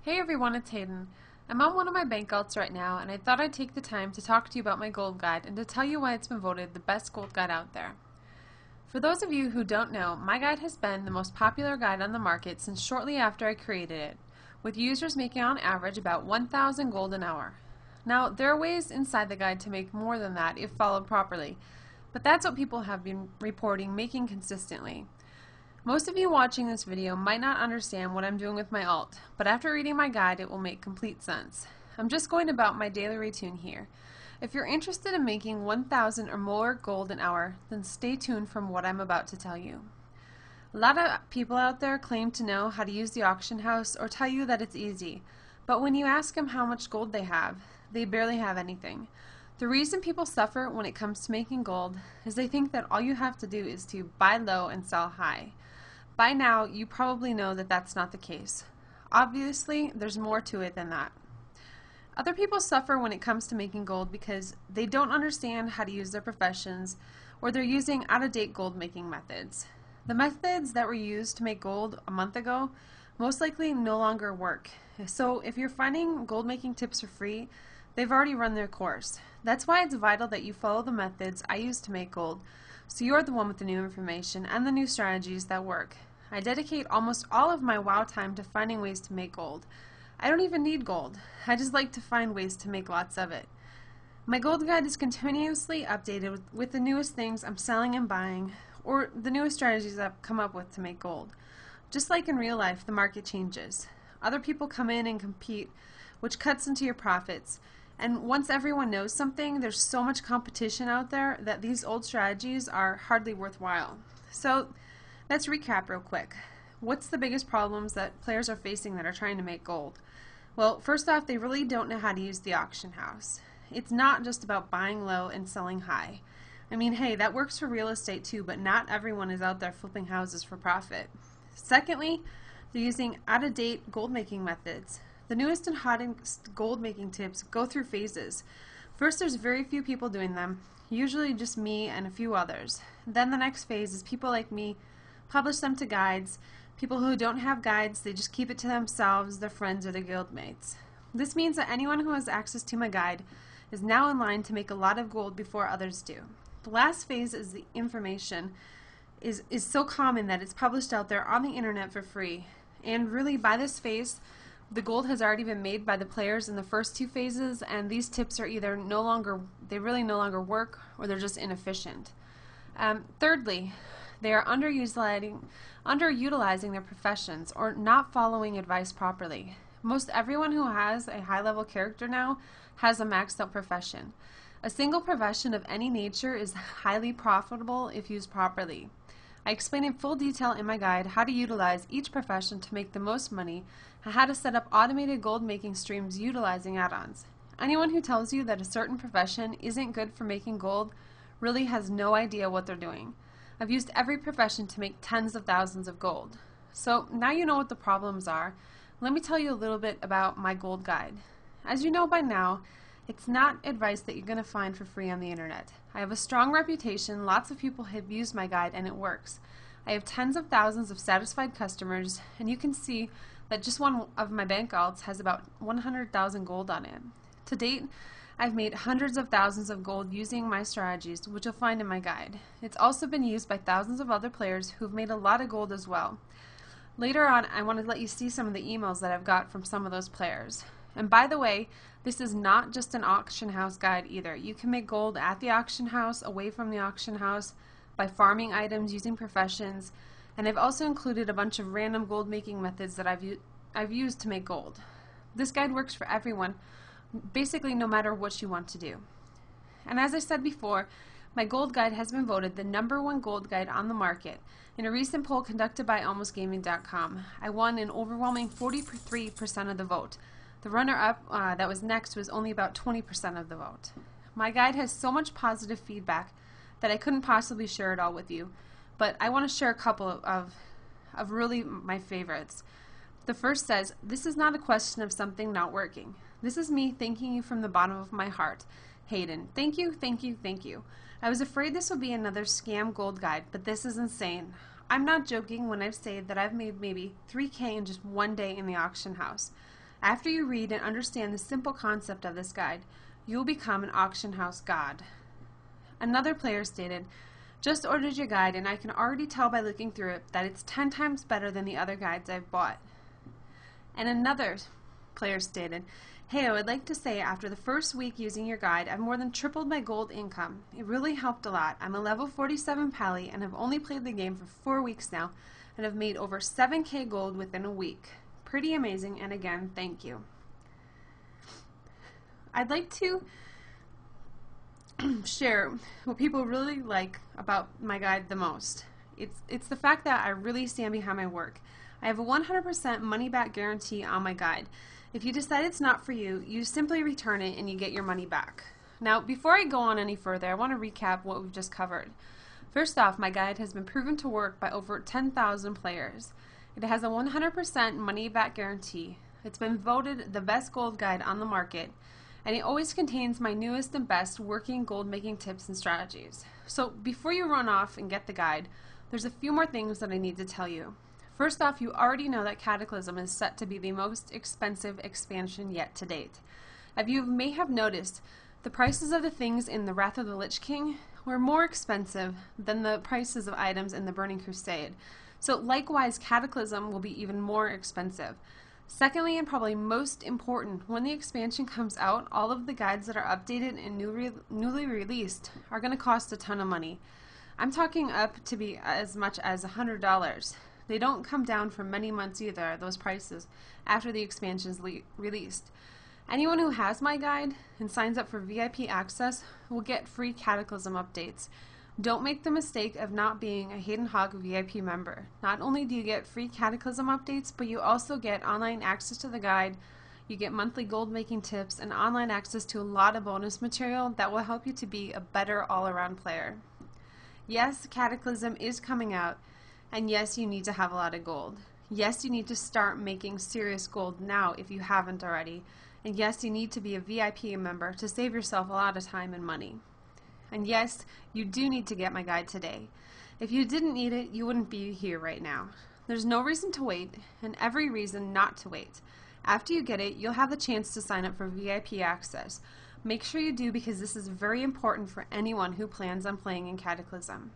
Hey everyone, it's Hayden. I'm on one of my bank alts right now, and I thought I'd take the time to talk to you about my gold guide and to tell you why it's been voted the best gold guide out there. For those of you who don't know, my guide has been the most popular guide on the market since shortly after I created it, with users making on average about 1,000 gold an hour. Now, there are ways inside the guide to make more than that if followed properly, but that's what people have been reporting making consistently. Most of you watching this video might not understand what I'm doing with my alt, but after reading my guide it will make complete sense. I'm just going about my daily routine here. If you're interested in making 1,000 or more gold an hour, then stay tuned from what I'm about to tell you. A lot of people out there claim to know how to use the auction house or tell you that it's easy, but when you ask them how much gold they have, they barely have anything. The reason people suffer when it comes to making gold is they think that all you have to do is to buy low and sell high. By now, you probably know that that's not the case. Obviously, there's more to it than that. Other people suffer when it comes to making gold because they don't understand how to use their professions, or they're using out-of-date gold making methods. The methods that were used to make gold a month ago most likely no longer work. So if you're finding gold making tips for free, they've already run their course. That's why it's vital that you follow the methods I use to make gold, so you're the one with the new information and the new strategies that work. I dedicate almost all of my WoW time to finding ways to make gold. I don't even need gold. I just like to find ways to make lots of it. My gold guide is continuously updated with the newest things I'm selling and buying, or the newest strategies I've come up with to make gold. Just like in real life, the market changes. Other people come in and compete, which cuts into your profits. And once everyone knows something, there's so much competition out there that these old strategies are hardly worthwhile. So let's recap real quick. What's the biggest problems that players are facing that are trying to make gold? Well, first off, they really don't know how to use the auction house. It's not just about buying low and selling high. I mean, hey, that works for real estate too, but not everyone is out there flipping houses for profit. Secondly, they're using out-of-date gold making methods. The newest and hottest gold making tips go through phases. First, there's very few people doing them, usually just me and a few others. Then the next phase is people like me publish them to guides. People who don't have guides, they just keep it to themselves, their friends, or their guildmates. This means that anyone who has access to my guide is now in line to make a lot of gold before others do. The last phase is the information is so common that it's published out there on the internet for free. And really, by this phase, the gold has already been made by the players in the first two phases, and these tips are either they really no longer work, or they're just inefficient. Thirdly, they are underutilizing their professions or not following advice properly. Most everyone who has a high-level character now has a maxed out profession. A single profession of any nature is highly profitable if used properly. I explain in full detail in my guide how to utilize each profession to make the most money and how to set up automated gold making streams utilizing add-ons. Anyone who tells you that a certain profession isn't good for making gold really has no idea what they're doing. I've used every profession to make tens of thousands of gold. So now you know what the problems are. Let me tell you a little bit about my gold guide. As you know by now, it's not advice that you're going to find for free on the internet. I have a strong reputation, lots of people have used my guide, and it works. I have tens of thousands of satisfied customers, and you can see that just one of my bank alts has about 100,000 gold on it. To date, I've made hundreds of thousands of gold using my strategies, which you'll find in my guide. It's also been used by thousands of other players who've made a lot of gold as well. Later on, I want to let you see some of the emails that I've got from some of those players. And by the way, this is not just an auction house guide either. You can make gold at the auction house, away from the auction house, by farming items, using professions, and I've also included a bunch of random gold making methods that I've used to make gold. This guide works for everyone, basically no matter what you want to do. And as I said before, my gold guide has been voted the #1 gold guide on the market. In a recent poll conducted by almostgaming.com, I won an overwhelming 43% of the vote. The runner-up that was next was only about 20% of the vote. My guide has so much positive feedback that I couldn't possibly share it all with you, but I want to share a couple of really my favorites. The first says, "This is not a question of something not working. This is me thanking you from the bottom of my heart. Hayden, thank you, thank you, thank you. I was afraid this would be another scam gold guide, but this is insane. I'm not joking when I say that I've made maybe 3K in just one day in the auction house. After you read and understand the simple concept of this guide, you will become an auction house god. Another player stated, just ordered your guide and I can already tell by looking through it that it's 10 times better than the other guides I've bought. And another player stated, hey, I would like to say after the first week using your guide, I've more than tripled my gold income. It really helped a lot. I'm a level 47 pally and have only played the game for 4 weeks now and have made over 7k gold within a week. Pretty amazing, and again, thank you. I'd like to share what people really like about my guide the most. It's the fact that I really stand behind my work. I have a 100% money back guarantee on my guide. If you decide it's not for you, you simply return it and you get your money back. Now, before I go on any further, I want to recap what we've just covered. First off, my guide has been proven to work by over 10,000 players. It has a 100% money back guarantee. It's been voted the best gold guide on the market, and it always contains my newest and best working gold making tips and strategies. So before you run off and get the guide, there's a few more things that I need to tell you. First off, you already know that Cataclysm is set to be the most expensive expansion yet to date. As you may have noticed, the prices of the things in the Wrath of the Lich King were more expensive than the prices of items in the Burning Crusade. So likewise, Cataclysm will be even more expensive. Secondly, and probably most important, when the expansion comes out, all of the guides that are updated and newly released are going to cost a ton of money. I'm talking up to be as much as $100. They don't come down for many months either, those prices, after the expansion is released. Anyone who has my guide and signs up for VIP access will get free Cataclysm updates. Don't make the mistake of not being a Hayden Hawk VIP member. Not only do you get free Cataclysm updates, but you also get online access to the guide, you get monthly gold making tips, and online access to a lot of bonus material that will help you to be a better all-around player. Yes, Cataclysm is coming out, and yes, you need to have a lot of gold. Yes, you need to start making serious gold now if you haven't already. And yes, you need to be a VIP member to save yourself a lot of time and money. And yes, you do need to get my guide today. If you didn't need it, you wouldn't be here right now. There's no reason to wait, and every reason not to wait. After you get it, you'll have the chance to sign up for VIP access. Make sure you do, because this is very important for anyone who plans on playing in Cataclysm.